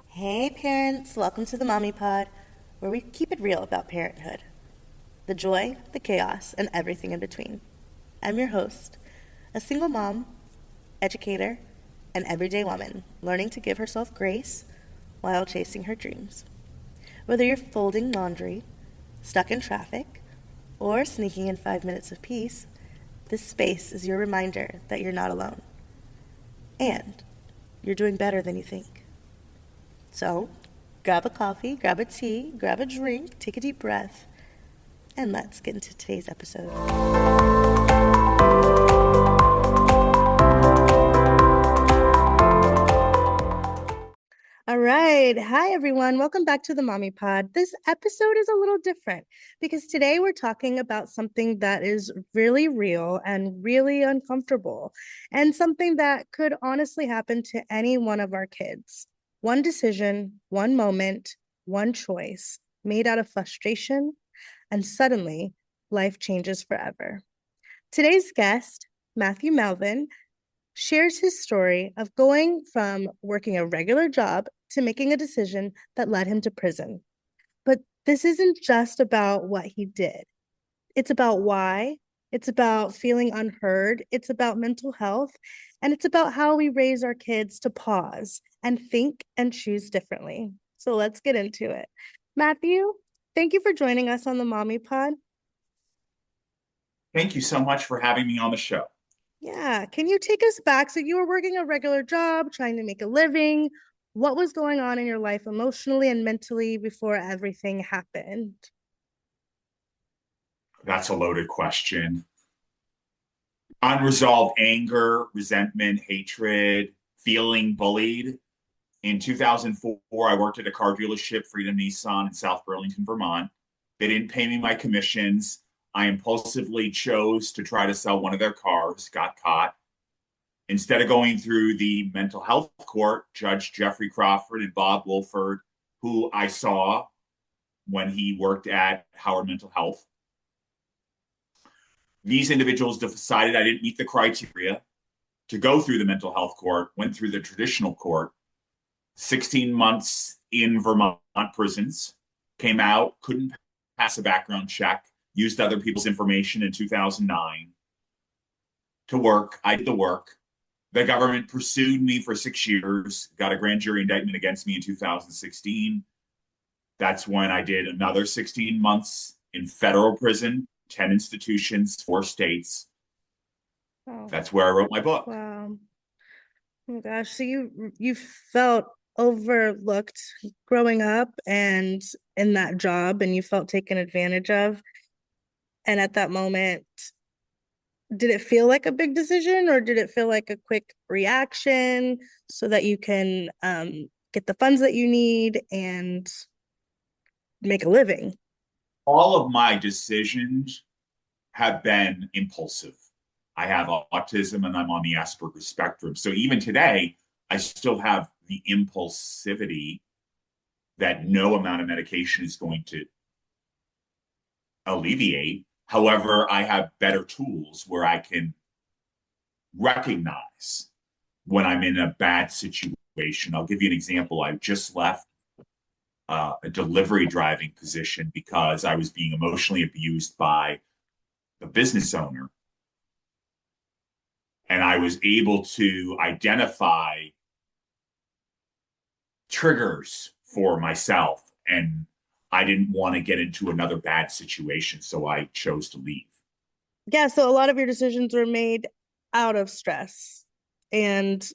Hey parents, welcome to the Mommy Pod, where we keep it real about parenthood. The joy, the chaos, and everything in between. I'm your host, a single mom, educator, and everyday woman learning to give herself grace while chasing her dreams. Whether you're folding laundry, stuck in traffic, or sneaking in 5 minutes of peace, this space is your reminder that you're not alone. And you're doing better than you think. So, grab a coffee, grab a tea, grab a drink, take a deep breath, and let's get into today's episode. All right. Hi, everyone. Welcome back to the Mommy Pod. This episode is a little different because today we're talking about something that is really real and really uncomfortable, and something that could honestly happen to any one of our kids. One decision, one moment, one choice made out of frustration, and suddenly life changes forever. Today's guest, Matthew Melvin, shares his story of going from working a regular job to making a decision that led him to prison. But this isn't just about what he did, it's about why. It's about feeling unheard. It's about mental health. And it's about how we raise our kids to pause and think and choose differently. So let's get into it. Matthew, thank you for joining us on the Mommy Pod. Thank you so much for having me on the show. Yeah. Can you take us back? So you were working a regular job, trying to make a living. What was going on in your life emotionally and mentally before everything happened? That's a loaded question. Unresolved anger, resentment, hatred, feeling bullied. In 2004, I worked at a car dealership, Freedom Nissan in South Burlington, Vermont. They didn't pay me my commissions. I impulsively chose to try to sell one of their cars, got caught. Instead of going through the mental health court, Judge Jeffrey Crawford and Bob Wolford, who I saw when he worked at Howard Mental Health, these individuals decided I didn't meet the criteria to go through the mental health court, went through the traditional court, 16 months in Vermont prisons, came out, couldn't pass a background check, used other people's information in 2009 to work. I did the work. The government pursued me for 6 years, got a grand jury indictment against me in 2016. That's when I did another 16 months in federal prison, 10 institutions, 4 states. Oh, That's where I wrote my book. wow. Oh my gosh. So you felt overlooked growing up and in that job, and you felt taken advantage of. And at that moment, did it feel like a big decision, or did it feel like a quick reaction so that you can get the funds that you need and make a living? All of my decisions have been impulsive. I have autism and I'm on the Asperger's spectrum. So even today, I still have the impulsivity that no amount of medication is going to alleviate. However, I have better tools where I can recognize when I'm in a bad situation. I'll give you an example. I just left a delivery driving position because I was being emotionally abused by the business owner. And I was able to identify triggers for myself. And I didn't want to get into another bad situation. So I chose to leave. Yeah, so a lot of your decisions were made out of stress and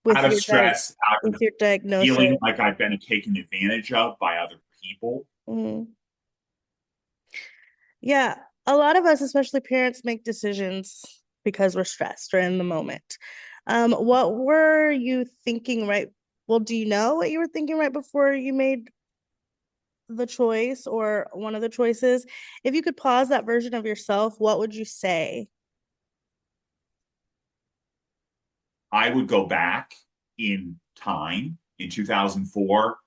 with Out of stress, out with of your diagnosis. feeling like I've been taken advantage of by other people. Mhm. Yeah, a lot of us, especially parents, make decisions because we're stressed or in the moment. What were you thinking right? Well, do you know what you were thinking right before you made the choice or one of the choices? If you could pause that version of yourself, what would you say? I would go back in time in 2004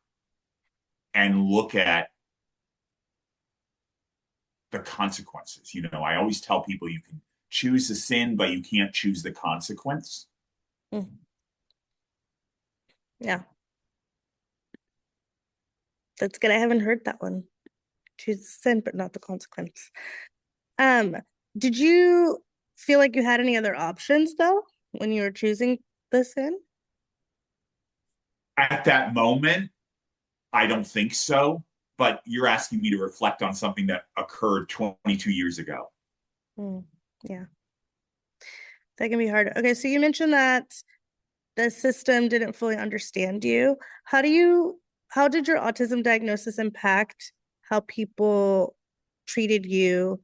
and look at the consequences. You know, I always tell people you can choose the sin, but you can't choose the consequence. Mm. Yeah, that's good. I haven't heard that one. Choose the sin, but not the consequence. Um, did you feel like you had any other options though when you were choosing the sin? At that moment, I don't think so, but you're asking me to reflect on something that occurred 22 years ago. Mm, yeah, that can be hard. Okay, so you mentioned that the system didn't fully understand you. How did your autism diagnosis impact how people treated you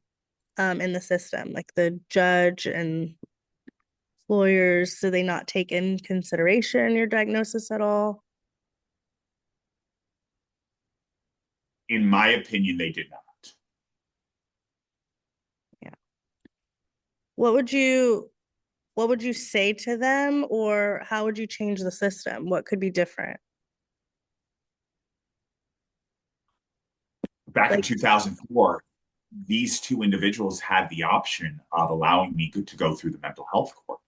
in the system? Like the judge and lawyers, do they not take in consideration your diagnosis at all? In my opinion, they did not. Yeah. What would you what would you say to them, or how would you change the system? What could be different? Back in Like, 2004, these two individuals had the option of allowing me to go through the mental health court.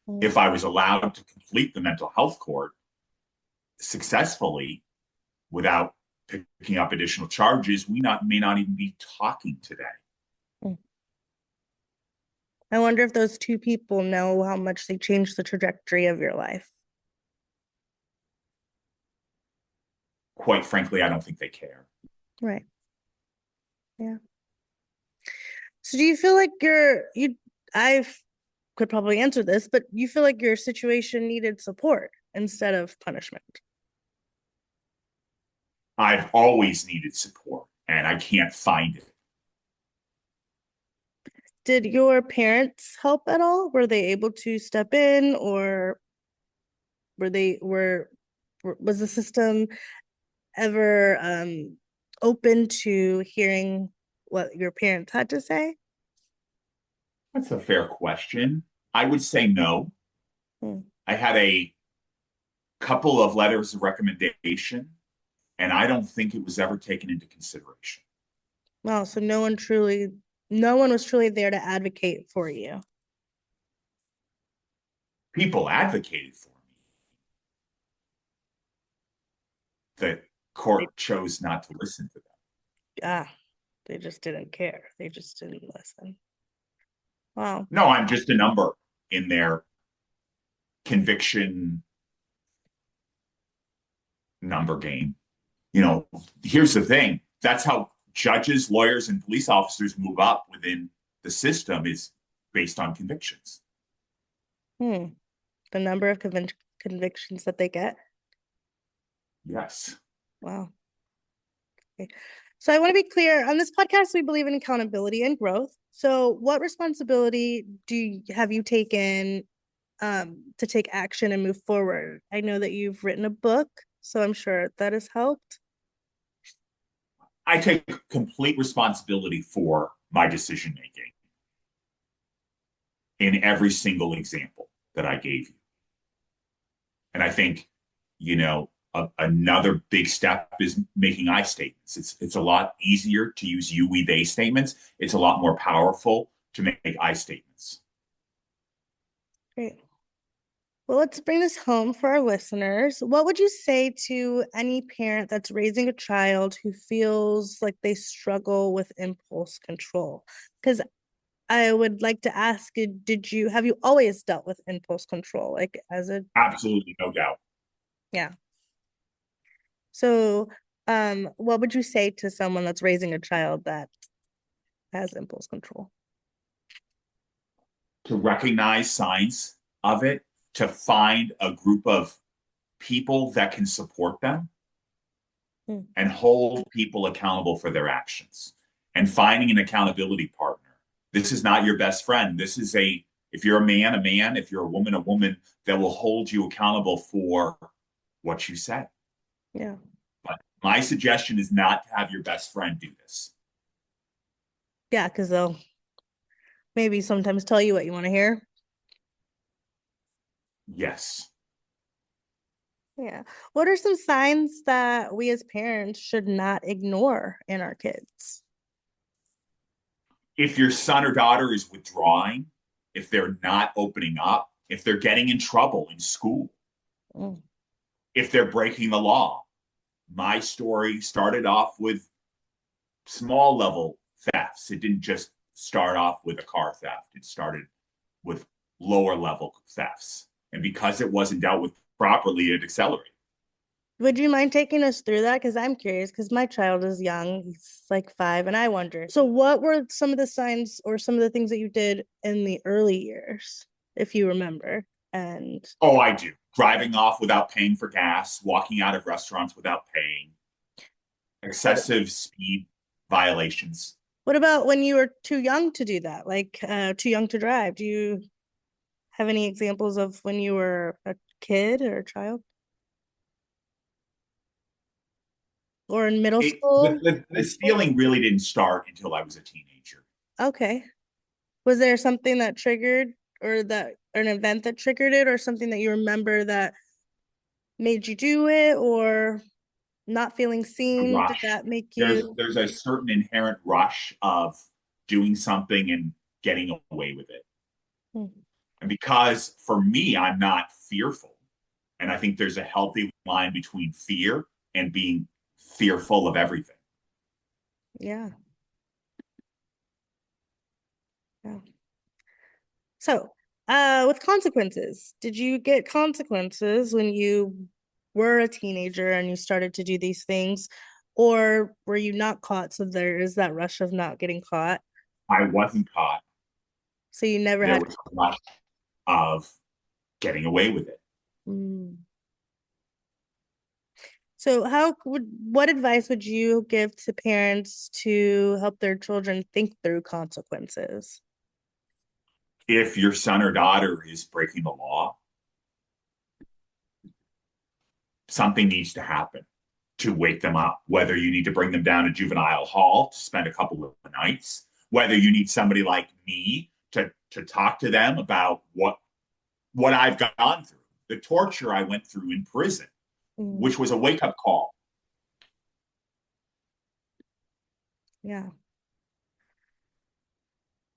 mm, If I was allowed to complete the mental health court successfully without picking up additional charges, may not even be talking today. mm. I wonder if those two people know how much they changed the trajectory of your life. Quite frankly, I don't think they care. Right. Yeah. So do you feel like I could probably answer this, but you feel like your situation needed support instead of punishment? I've always needed support and I can't find it. Did your parents help at all? Were they able to step in, or were they were was the system ever open to hearing what your parents had to say? That's a fair question. I would say no. Hmm. I had a couple of letters of recommendation, and I don't think it was ever taken into consideration. Well, so no one was truly there to advocate for you. People advocated for me. The They, court chose not to listen to them. ah, they just didn't care. They just didn't listen. Wow. No, I'm just a number in their conviction number game. Here's the thing. That's how judges, lawyers, and police officers move up within the system is based on convictions. Hmm. The number of convictions that they get. Yes. Wow. Okay. So I want to be clear on this podcast, we believe in accountability and growth. So what responsibility have you taken to take action and move forward? I know that you've written a book, so I'm sure that has helped. I take complete responsibility for my decision making in every single example that I gave you. And I think, another big step is making I statements. It's a lot easier to use you, we, they statements. It's a lot more powerful to make I statements. Great. Well, let's bring this home for our listeners. What would you say to any parent that's raising a child who feels like they struggle with impulse control? Because I would like to ask, have you always dealt with impulse control? Like as a, Absolutely, no doubt. yeah. So, what would you say to someone that's raising a child that has impulse control? To recognize signs of it, to find a group of people that can support them Hmm. and hold people accountable for their actions and finding an accountability partner. This is not your best friend. If you're a man, if you're a woman that will hold you accountable for what you say. Yeah. But my suggestion is not to have your best friend do this. Yeah, because they'll maybe sometimes tell you what you want to hear. Yes. Yeah. What are some signs that we as parents should not ignore in our kids? If your son or daughter is withdrawing, if they're not opening up, if they're getting in trouble in school, Mm. if they're breaking the law. My story started off with small level thefts. It didn't just start off with a car theft, it started with lower level thefts. And because it wasn't dealt with properly, it accelerated. Would you mind taking us through that? Because I'm curious, because my child is young. He's like 5, and I wonder. So, what were some of the signs or some of the things that you did in the early years, if you remember? And Oh, I do. Driving off without paying for gas, walking out of restaurants without paying, what excessive speed violations. what about when you were too young to do that? Like too young to drive? Do you have any examples of when you were a kid or a child? Or in middle It, the, school? the, High the school? stealing really didn't start until I was a teenager. Okay. Was there something that triggered or that an event that triggered it or something that you remember that made you do it or not feeling A seen? Did rush. that make There's you? there's a certain inherent rush of doing something and getting away with it. Hmm. And because for me, I'm not fearful. And I think there's a healthy line between fear and being fearful of everything. Yeah. Yeah. So, with consequences, did you get consequences when you were a teenager and you started to do these things? Or were you not caught? So there is that rush of not getting caught. I wasn't caught. So you never There had. was a rush of getting away with it. Mm. So what advice would you give to parents to help their children think through consequences? If your son or daughter is breaking the law, something needs to happen to wake them up, whether you need to bring them down to juvenile hall to spend a couple of nights, whether you need somebody like me to talk to them about what I've gone through, the torture I went through in prison, Mm, which was a wake up call. yeah.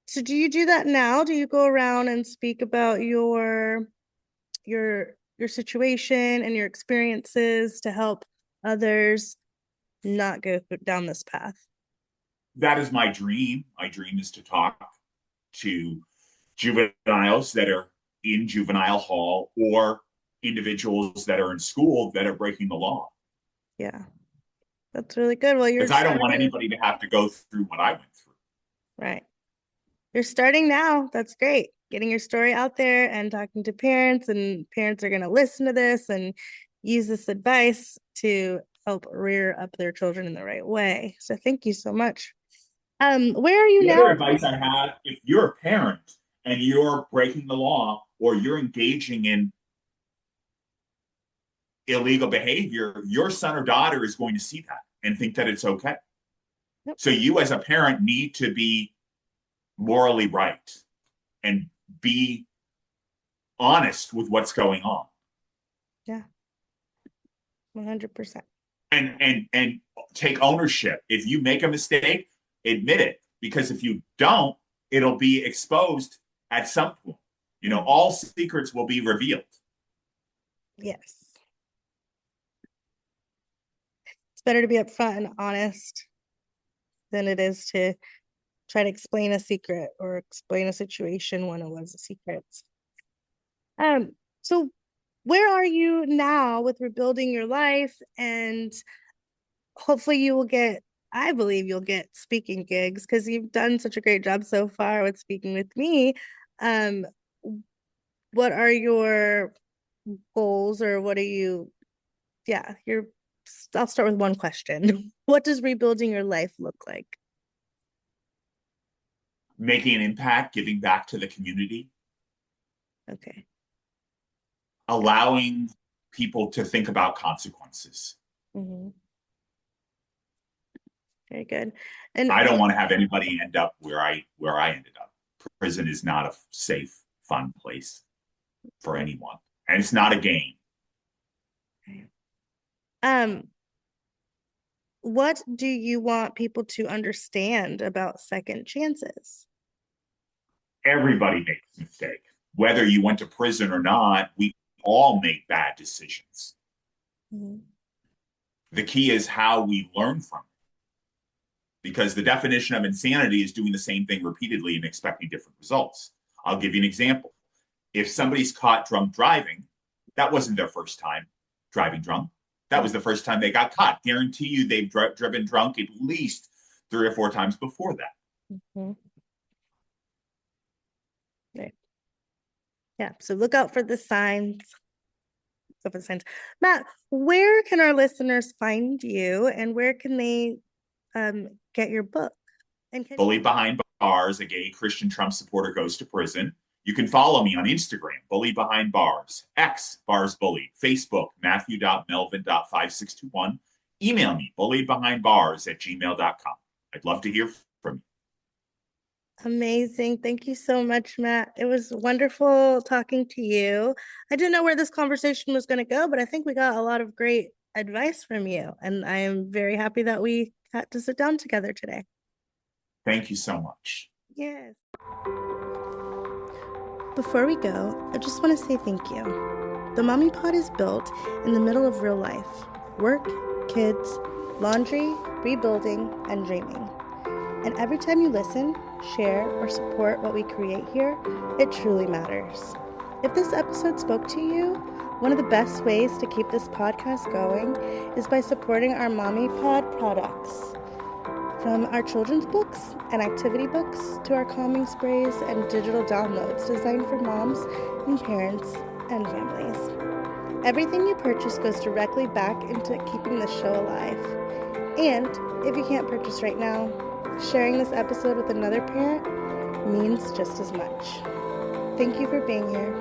So do you do that now? Do you go around and speak about your situation and your experiences to help others not go down this path? That is my dream. My dream is to talk to juveniles that are in juvenile hall or individuals that are in school that are breaking the law. Yeah, that's really good. Well, you're Because I don't want starting, anybody to have to go through what I went through. right. You're starting now. That's great. Getting your story out there and talking to parents, and parents are going to listen to this and use this advice to help rear up their children in the right way. So thank you so much. Where are you The now? other advice I have, if you're a parent and you're breaking the law or you're engaging in illegal behavior, your son or daughter is going to see that and think that it's okay. Yep. So you as a parent need to be morally right and be honest with what's going on. Yeah, 100%. And take ownership. If you make a mistake, admit it. Because if you don't, it'll be exposed at some point. You know, all secrets will be revealed. Yes. It's better to be upfront and honest than it is to try to explain a secret or explain a situation when it was a secret. So where are you now with rebuilding your life? And hopefully you will get, I believe you'll get speaking gigs because you've done such a great job so far with speaking with me. Um, what are your goals or what are you, yeah, I'll start with one question. What does rebuilding your life look like? Making an impact, giving back to the community, Okay. allowing people to think about consequences. Mhm. Very good. And I don't want to have anybody end up where I ended up. Prison is not a safe, fun place for anyone, and it's not a game. um, what do you want people to understand about second chances? Everybody makes a mistake. Whether you went to prison or not, we all make bad decisions. Mhm. The key is how we learn from it. Because the definition of insanity is doing the same thing repeatedly and expecting different results. I'll give you an example. If somebody's caught drunk driving, that wasn't their first time driving drunk. That was the first time they got caught. Guarantee you they've driven drunk at least 3 or 4 times before that. Mhm. Right. Yeah. So look out for the signs. Look for the signs. Matt, where can our listeners find you, and where can they get your book? And can Bullied Behind Bars, a gay Christian Trump supporter goes to prison. You can follow me on Instagram, Bullied Behind Bars, X, Bars Bullied, Facebook, Matthew.Melvin.5621. Email me, bulliedbehindbars@gmail.com. I'd love to hear from you. Amazing. Thank you so much, Matt. It was wonderful talking to you. I didn't know where this conversation was going to go, but I think we got a lot of great advice from you. And I am very happy that we got to sit down together today. Thank you so much. Yes. Before we go, I just want to say thank you. The Mommy Pod is built in the middle of real life: work, kids, laundry, rebuilding, and dreaming. And every time you listen, share, or support what we create here, it truly matters. If this episode spoke to you, one of the best ways to keep this podcast going is by supporting our Mommy Pod products. From our children's books and activity books to our calming sprays and digital downloads designed for moms and parents and families. Everything you purchase goes directly back into keeping the show alive. And if you can't purchase right now, sharing this episode with another parent means just as much. Thank you for being here.